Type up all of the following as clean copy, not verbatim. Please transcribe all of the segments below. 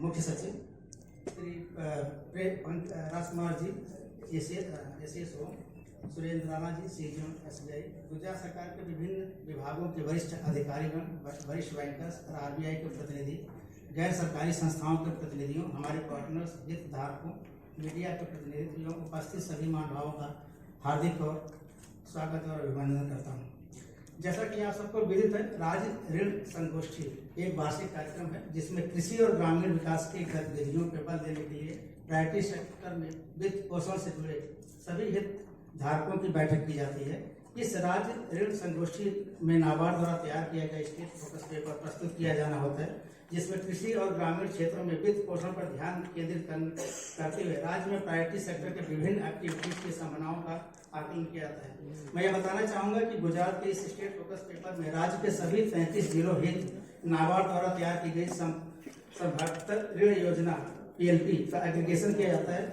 मुख्य सचिव Shri Rajkumar ji SSO, Surendra Rana ji CGM SBI, Gujarat सरकार के विभिन्न विभागों के वरिष्ठ अधिकारीगण, वरिष्ठ बैंकर्स और आरबीआई के प्रतिनिधि, गैर सरकारी संस्थाओं के प्रतिनिधियों, हमारे पार्टनर्स, हितधारकों, मीडिया के प्रतिनिधित्व एवं उपस्थित सभी महानुभावों का हार्दिक और स्वागत और अभिनंदन करता हूँ। जैसा कि आप सबको विदित है, राज्य ऋण संगोष्ठी एक वार्षिक कार्यक्रम है जिसमें कृषि और ग्रामीण विकास की गतिविधियों पर बल देने के लिए प्रायोरिटी सेक्टर में वित्त पोषण से जुड़े सभी हितधारकों की बैठक की जाती है। इस राज्य ऋण संगोष्ठी में नाबार्ड द्वारा तैयार किया गया स्टेट फोकस पेपर प्रस्तुत किया जाना होता है, जिसमें कृषि और ग्रामीण क्षेत्रों में वित्त पोषण पर ध्यान केंद्रित करते हुए राज्य में प्रायोरिटी सेक्टर के विभिन्न एक्टिविटीज की संभावनाओं का आकलन किया जाता है। मैं यह बताना चाहूंगा कि गुजरात के इस स्टेट फोकस पेपर में राज्य के सभी 33 जिलों हित नाबार्ड द्वारा तैयार की गई संभावित ऋण योजना PLP का एग्रीगेशन किया जाता है,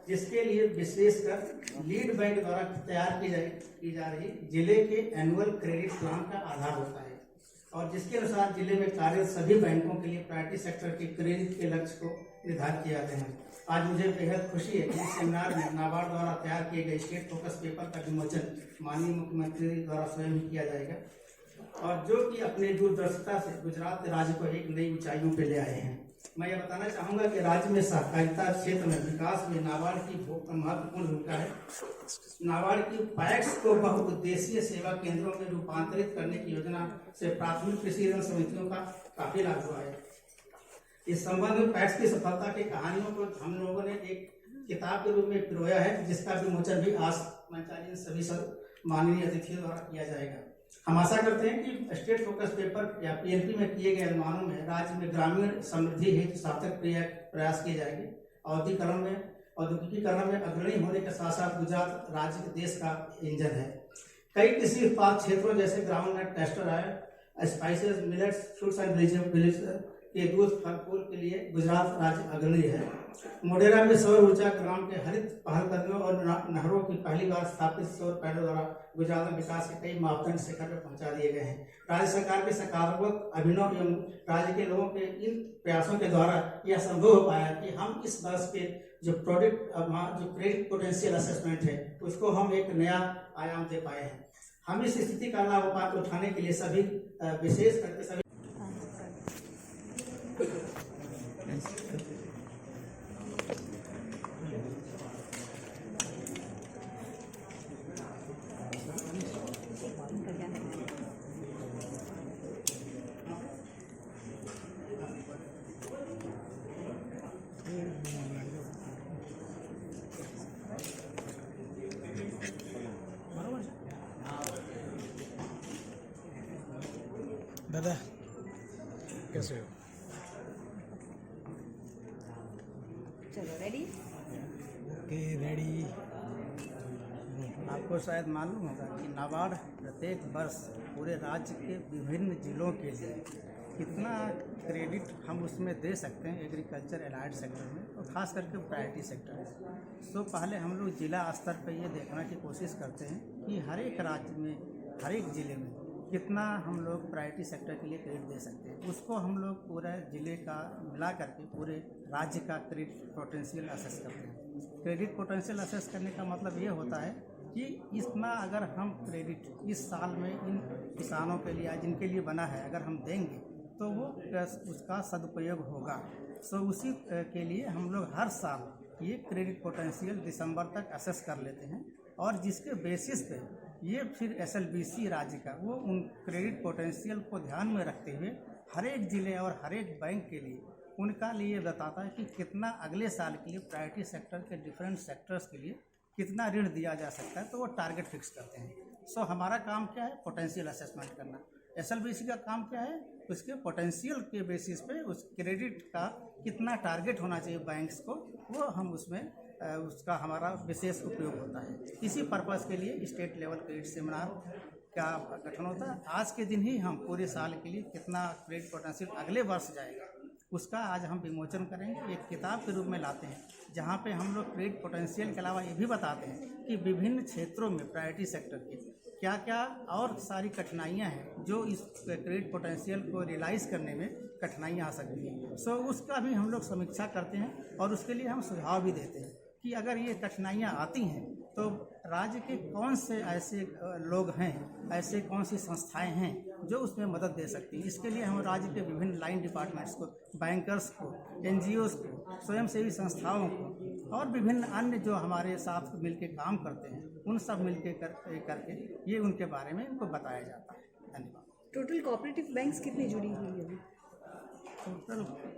जिसके लिए विशेषकर लीड बैंक द्वारा तैयार की जा रही जिले के एनुअल क्रेडिट प्लान का आधार होता है और जिसके अनुसार जिले में कार्यरत सभी बैंकों के लिए प्रायोरिटी सेक्टर के क्रेडिट के लक्ष्य को निर्धारित किए जाते हैं। आज मुझे बेहद खुशी है कि इस सेमिनार में नाबार्ड द्वारा तैयार किए गए स्टेट फोकस पेपर का विमोचन माननीय मुख्यमंत्री द्वारा स्वयं ही किया जाएगा और जो कि अपने दूरदर्शिता से गुजरात राज्य को एक नई ऊंचाइयों पर ले आए हैं। मैं यह बताना चाहूंगा कि राज्य में सहकारिता क्षेत्र में विकास में नाबार्ड की महत्वपूर्ण भूमिका है। नाबार्ड की पैक्स को बहुउद्देशीय सेवा केंद्रों में रूपांतरित करने की योजना से प्राथमिक कृषि ऋण समितियों का काफी लाभ हुआ है। इस संबंध में पैक्स की सफलता की कहानियों को हम लोगों ने एक किताब के रूप में पिरोया है, जिसका विमोचन भी आज मंचालीन सभी माननीय अतिथियों द्वारा किया जाएगा। हम आशा करते हैं कि स्टेट फोकस पेपर या PLP में किए गए अनुमानों में राज्य में ग्रामीण समृद्धि हेतु सार्थक प्रयास किए जाएंगे। औद्योगिकीकरण में अग्रणी होने के साथ साथ गुजरात राज्य के देश का इंजन है। कई कृषि उत्पाद क्षेत्रों जैसे groundnut, castor oil, spices, millets, fruits and vegetables के दूध, फल फूल के लिए गुजरात राज्य अग्रणी है। मोढेरा में सौर ऊर्जा ग्राम के हरित पहलकदमियों और नहरों की पहली बार स्थापित सौर पैनल द्वारा गुजरात में विकास के कई मापदंड शिखर पर पहुंचा दिए गए हैं। राज्य सरकार के सकारात्मक अभिनव एवं राज्य के लोगों के इन प्रयासों के द्वारा यह संभव हो पाया कि हम इस वर्ष के जो क्रेडिट पोटेंशियल असेसमेंट है उसको हम एक नया आयाम दे पाए हैं। हम इस स्थिति का लाभ उठाने के लिए सभी विशेष करके सभी दादा कैसे हो? चलो रेडी? Okay ready. आपको शायद मालूम होगा कि नाबार्ड प्रत्येक वर्ष पूरे राज्य के विभिन्न जिलों के लिए कितना क्रेडिट हम उसमें दे सकते हैं एग्रीकल्चर एलाइड सेक्टर में और ख़ास करके प्रायोरिटी सेक्टर में। तो पहले हम लोग जिला स्तर पर ये देखने की कोशिश करते हैं कि हर एक राज्य में, हर एक ज़िले में कितना हम लोग प्रायोरिटी सेक्टर के लिए क्रेडिट दे सकते हैं। उसको हम लोग पूरे ज़िले का मिला करके पूरे राज्य का क्रेडिट पोटेंशियल असेस करते हैं। क्रेडिट पोटेंशियल असेस करने का मतलब ये होता है कि इतना अगर हम क्रेडिट इस साल में इन किसानों के लिए जिनके लिए बना है अगर हम देंगे तो वो उसका सदुपयोग होगा। तो उसी के लिए हम लोग हर साल ये क्रेडिट पोटेंशियल दिसंबर तक असेस कर लेते हैं और जिसके बेसिस पे ये फिर SLBC राज्य का वो उन क्रेडिट पोटेंशियल को ध्यान में रखते हुए हर एक ज़िले और हर एक बैंक के लिए उनका लिए बताता है कि कितना अगले साल के लिए प्रायोरिटी सेक्टर के डिफरेंट सेक्टर्स के लिए कितना ऋण दिया जा सकता है, तो वो टारगेट फिक्स करते हैं। सो हमारा काम क्या है? पोटेंशियल असेसमेंट करना। SLBC का काम क्या है? उसके पोटेंशियल के बेसिस पे उस क्रेडिट का कितना टारगेट होना चाहिए बैंक्स को, वो हम उसमें उसका हमारा विशेष उपयोग होता है। इसी पर्पज़ के लिए स्टेट लेवल क्रेडिट सेमिनार का गठन होता है। आज के दिन ही हम पूरे साल के लिए कितना क्रेडिट पोटेंशियल अगले वर्ष जाएगा उसका आज हम विमोचन करेंगे। एक किताब के रूप में लाते हैं जहाँ पे हम लोग क्रेडिट पोटेंशियल के अलावा ये भी बताते हैं कि विभिन्न क्षेत्रों में प्रायोरिटी सेक्टर के क्या क्या और सारी कठिनाइयाँ हैं जो इस क्रेडिट पोटेंशियल को रियलाइज़ करने में कठिनाइयाँ आ सकती हैं। सो उसका भी हम लोग समीक्षा करते हैं और उसके लिए हम सुझाव भी देते हैं कि अगर ये कठिनाइयाँ आती हैं तो राज्य के कौन से ऐसे लोग हैं, ऐसे कौन सी संस्थाएं हैं जो उसमें मदद दे सकती हैं। इसके लिए हम राज्य के विभिन्न लाइन डिपार्टमेंट्स को, बैंकर्स को, NGOs को, स्वयंसेवी संस्थाओं को और विभिन्न अन्य जो हमारे साथ मिलके काम करते हैं उन सब मिलके करके ये उनके बारे में उनको बताया जाता है। धन्यवाद। टोटल कोऑपरेटिव बैंक्स कितनी जुड़ी हुई है?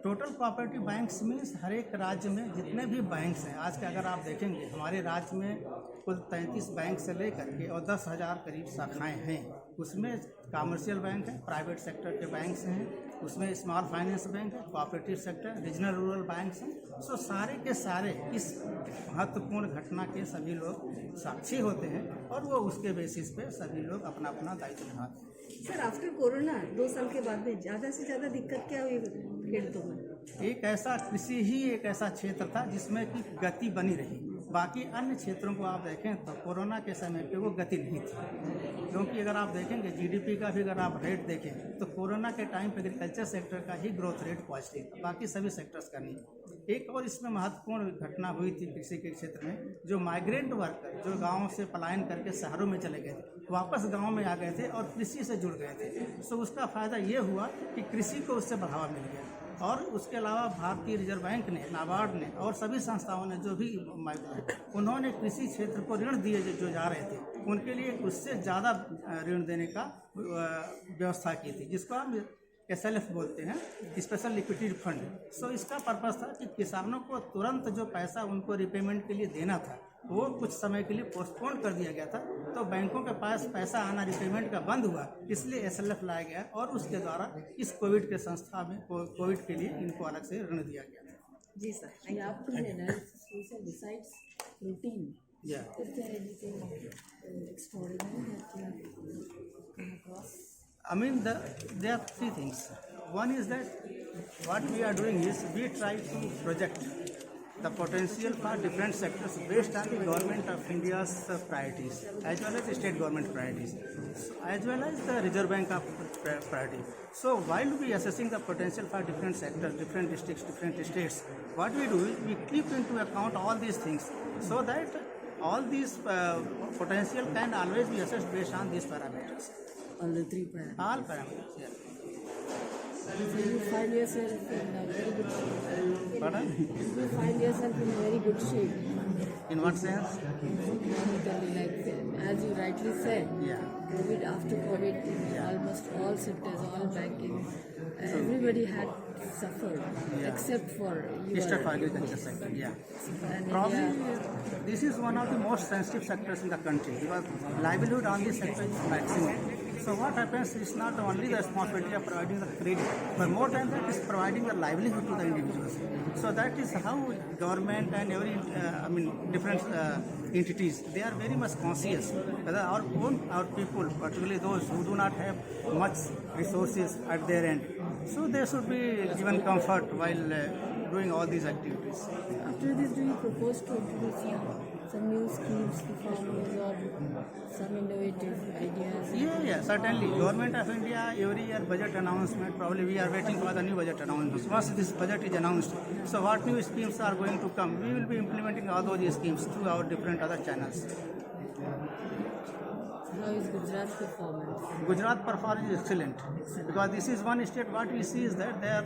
टोटल कोऑपरेटिव बैंक्स मीन्स हर एक राज्य में जितने भी बैंक्स हैं, आज के अगर आप देखेंगे हमारे राज्य में कुल 33 बैंक से लेकर के और 10,000 करीब शाखाएं हैं। उसमें कमर्शियल बैंक है, प्राइवेट सेक्टर के बैंक्स हैं, उसमें स्मॉल फाइनेंस बैंक है, cooperative sector, regional rural banks हैं। सो सारे के सारे इस महत्वपूर्ण घटना के सभी लोग साक्षी होते हैं और वो उसके बेसिस पे सभी लोग अपना अपना दायित्व निभाते हैं। सर, आफ्टर कोरोना 2 साल के बाद में ज़्यादा से ज़्यादा दिक्कत क्या हुई खेड़ों में? एक ऐसा कृषि ही एक ऐसा क्षेत्र था जिसमें कि गति बनी रही। बाकी अन्य क्षेत्रों को आप देखें तो कोरोना के समय पे वो गति नहीं थी, क्योंकि अगर आप देखेंगे GDP का भी अगर आप रेट देखें तो कोरोना के टाइम पे एग्रीकल्चर सेक्टर का ही ग्रोथ रेट पॉजिटिव था, बाकी सभी सेक्टर्स का नहीं। एक और इसमें महत्वपूर्ण घटना हुई थी कृषि के क्षेत्र में, जो माइग्रेंट वर्कर जो गाँव से पलायन करके शहरों में चले गए थे वापस गाँव में आ गए थे और कृषि से जुड़ गए थे। सो उसका फ़ायदा ये हुआ कि कृषि को उससे बढ़ावा मिल गया। और उसके अलावा भारतीय रिजर्व बैंक ने, नाबार्ड ने और सभी संस्थाओं ने जो भी उन्होंने कृषि क्षेत्र को ऋण दिए जो जा रहे थे उनके लिए उससे ज़्यादा ऋण देने का व्यवस्था की थी, जिसको हम SLF बोलते हैं, स्पेशल लिक्विडिटी फंड। सो इसका पर्पस था कि किसानों को तुरंत जो पैसा उनको रिपेमेंट के लिए देना था वो कुछ समय के लिए पोस्टपोन कर दिया गया था, तो बैंकों के पास पैसा आना रिपेमेंट का बंद हुआ, इसलिए SLF लाया गया और उसके द्वारा इस कोविड के संस्था में कोविड के लिए इनको अलग से ऋण दिया गया था। जी sir, besides routine, Yeah. is there anything extraordinary that you have come across? I mean, there are 3 things. One is that what we are doing is we try to project the potential for different sectors based on the government of India's priorities, as well as the state government priorities, as well as the Reserve Bank of priority. So while we assessing the potential for different sectors, different districts, different states, what we do is we keep into account all these things so that all these potential can always be assessed based on these parameters. All the 3 parameters. All parameters, yeah. So you find yourself in a very good shape. Pardon? You find yourself in very good shape. In what sense? Economically, like as you rightly said, Yeah. COVID, after COVID, almost all sectors, all banking, everybody had suffered except for Except for agriculture sector, yeah. and Probably India. this is one of the most sensitive sectors in the country because livelihood on this sector is maximum. So what happens is not only the responsibility of providing the credit, but more than that is providing the livelihood to the individuals. So that is how government and every, different entities, they are very much conscious whether our people, particularly those who do not have much resources at their end, so they should be given comfort while doing all these activities. After this, do you propose to introduce some new schemes to farmers or some innovative ideas? Yeah, certainly. Government of India, every year budget announcement, probably we are waiting for the new budget announcement. Once this budget is announced, so what new schemes are going to come? We will be implementing all those schemes through our different other channels. How is Gujarat's performance? Gujarat performance is excellent because this is one state. What we see is that their,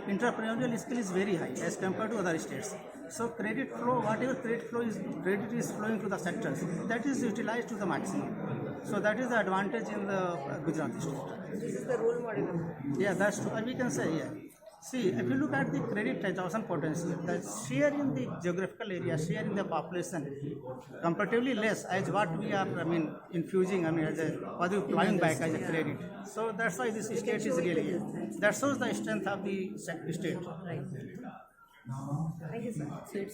entrepreneurial skill is very high as compared to other states. So credit flow, whatever credit is flowing to the sectors, that is utilized to the maximum. So that is the advantage in the Gujarat state. This is the role model. Yeah, that's true. We can say, yeah. See, if you look at the credit absorption potential, the share in the geographical area, share in the population, comparatively less as what we are, infusing, what we plowing back as a credit. So that's why this state is really, that shows the strength of the state. Right. Thank you, sir. So it's